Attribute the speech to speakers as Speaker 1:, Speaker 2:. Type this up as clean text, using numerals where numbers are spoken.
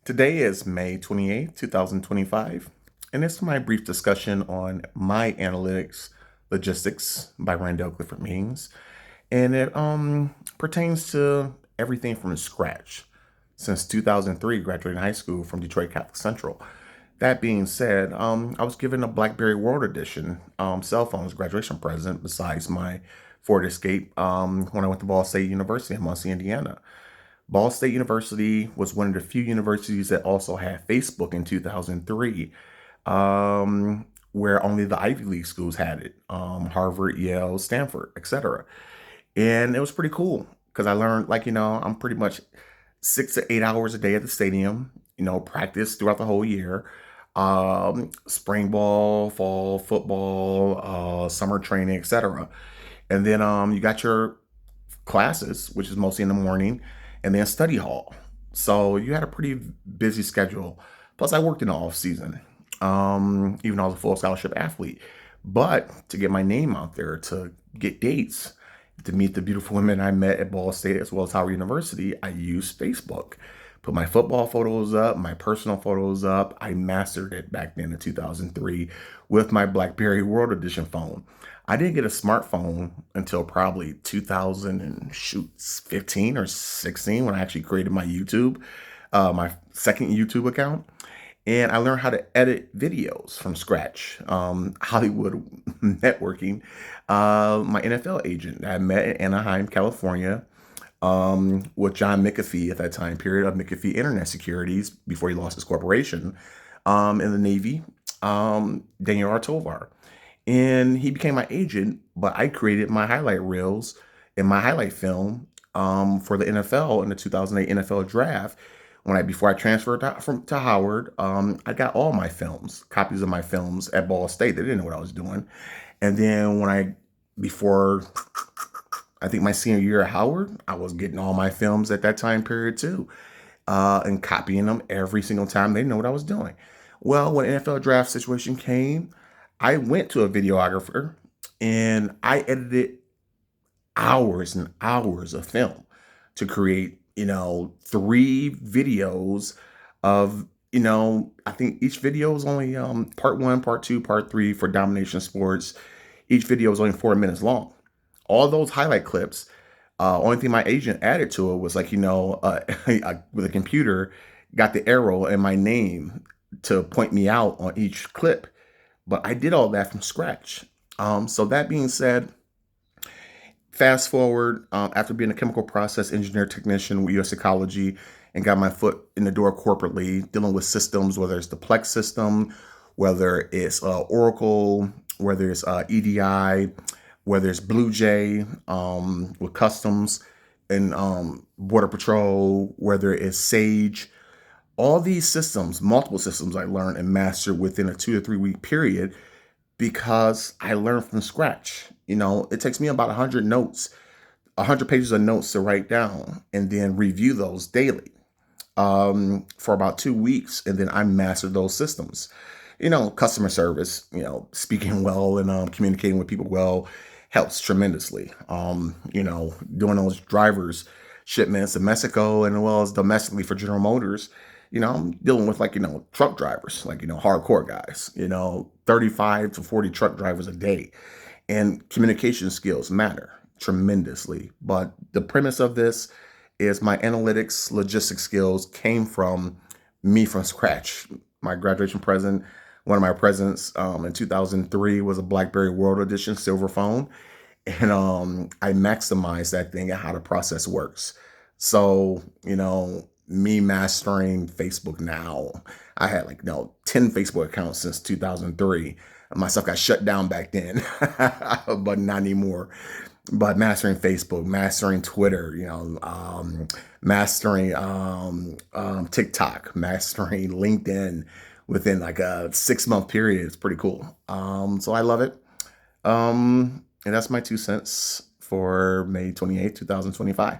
Speaker 1: Today is May 28th, 2025, and this is my brief discussion on My Analytics Logistics by Randell Clifford means. And it pertains to everything from scratch since 2003, graduating high school from Detroit Catholic Central. That being said, I was given a BlackBerry World Edition cell phone as graduation present besides my Ford Escape when I went to Ball State University in Muncie, Indiana. Ball State University was one of the few universities that also had Facebook in 2003, where only the Ivy League schools had it, Harvard, Yale, Stanford, etc. And it was pretty cool because I learned, I'm pretty much 6 to 8 hours a day at the stadium, practice throughout the whole year, spring ball, fall football, summer training, etc. And then you got your classes, which is mostly in the morning, and then study hall. So you had a pretty busy schedule. Plus, I worked in the off season, even though I was a full scholarship athlete. But to get my name out there, to get dates, to meet the beautiful women I met at Ball State as well as Howard University, I used Facebook. Put my football photos up, my personal photos up. I mastered it back then in 2003 with my BlackBerry World Edition phone. I didn't get a smartphone until probably 2015 or 16 when I actually created my my second YouTube account. And I learned how to edit videos from scratch. Hollywood networking. My NFL agent I met in Anaheim, California, with John McAfee at that time period of McAfee Internet Securities before he lost his corporation in the Navy, Daniel R. Tovar. And he became my agent, but I created my highlight reels and my highlight film for the NFL in the 2008 NFL draft. Before I transferred to Howard, I got all my films, copies of my films at Ball State. They didn't know what I was doing. And then before I think my senior year at Howard, I was getting all my films at that time period too, and copying them every single time. They didn't know what I was doing. Well, when NFL draft situation came, I went to a videographer and I edited hours and hours of film to create, 3 videos of, I think each video was only part 1, part 2, part 3 for Domination Sports. Each video was only 4 minutes long. All those highlight clips, only thing my agent added to it was with a computer, got the arrow and my name to point me out on each clip. But I did all that from scratch. So that being said, fast forward, after being a chemical process engineer technician with US Ecology and got my foot in the door corporately, dealing with systems, whether it's the PLEX system, whether it's Oracle, whether it's EDI, whether it's Blue Jay with customs and Border Patrol, whether it's Sage. All these systems, multiple systems I learned and mastered within a 2 to 3 week period because I learned from scratch. It takes me about 100 pages of notes to write down and then review those daily for about 2 weeks. And then I mastered those systems. Customer service, speaking well and communicating with people well helps tremendously. Doing those drivers shipments in Mexico and as well as domestically for General Motors. I'm dealing with truck drivers, hardcore guys, 35 to 40 truck drivers a day. And communication skills matter tremendously. But the premise of this is my analytics, logistics skills came from me from scratch. My graduation present, one of my presents in 2003 was a BlackBerry World Edition silver phone. And I maximized that thing and how the process works. So, me mastering Facebook now. I had 10 Facebook accounts since 2003. My stuff got shut down back then, but not anymore. But mastering Facebook, mastering Twitter, mastering TikTok, mastering LinkedIn within a 6-month period. It's pretty cool. So I love it. And that's my 2 cents for May 28th, 2025.